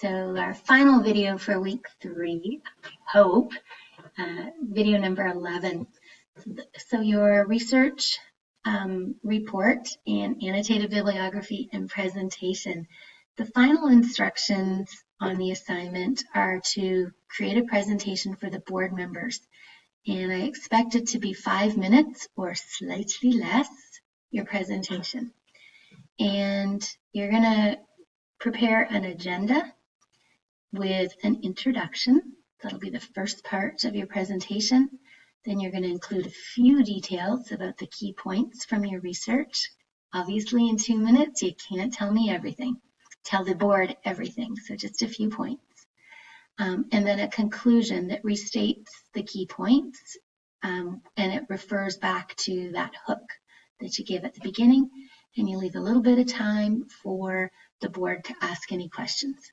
So our final video for week 3, I hope, video number 11. So your research report and annotated bibliography and presentation. The final instructions on the assignment are to create a presentation for the board members. And I expect it to be 5 minutes or slightly less, your presentation. And you're going to prepare an agenda with an introduction. That'll be the first part of your presentation. Then you're going to include a few details about the key points from your research. Obviously, in 2 minutes, you can't tell me everything. Tell the board everything, so just a few points. And then a conclusion that restates the key points, and it refers back to that hook that you give at the beginning, and you leave a little bit of time for the board to ask any questions.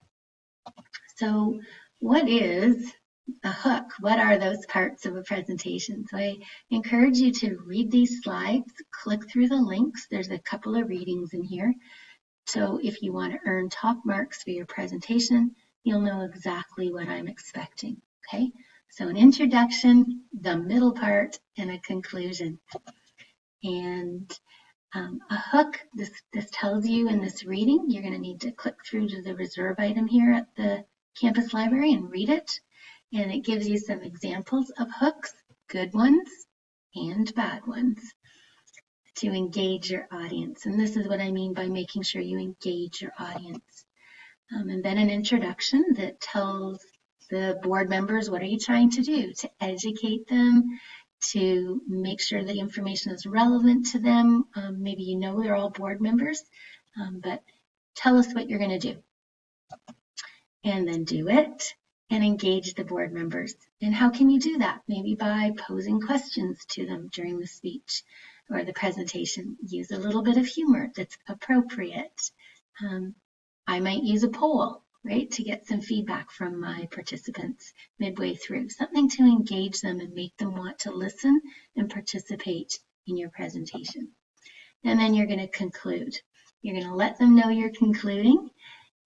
So what is a hook? What are those parts of a presentation? So I encourage you to read these slides, click through the links. There's a couple of readings in here. So if you want to earn top marks for your presentation, you'll know exactly what I'm expecting, okay? So an introduction, the middle part, and a conclusion. And a hook, this tells you in this reading, you're going to need to click through to the reserve item here at the campus library and read it. And it gives you some examples of hooks, good ones and bad ones, to engage your audience. And this is what I mean by making sure you engage your audience. And then an introduction that tells the board members, what are you trying to do? To educate them, to make sure the information is relevant to them. Maybe you know they're all board members, but tell us what you're going to do. And then do it and engage the board members. And how can you do that? Maybe by posing questions to them during the speech or the presentation. Use a little bit of humor that's appropriate. I might use a poll, right, to get some feedback from my participants midway through. Something to engage them and make them want to listen and participate in your presentation. And then you're going to conclude. You're going to let them know you're concluding,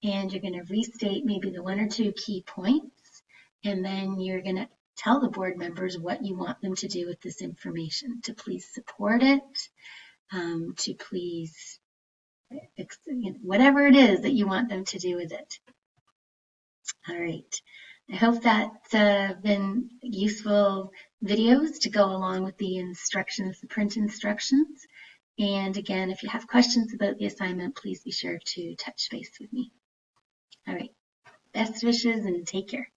and you're going to restate maybe the 1 or 2 key points, and then you're going to tell the board members what you want them to do with this information, to please support it, to please, whatever it is that you want them to do with it. All right. I hope that's been useful videos to go along with the instructions, the print instructions. And again, if you have questions about the assignment, please be sure to touch base with me. All right. Best wishes and take care.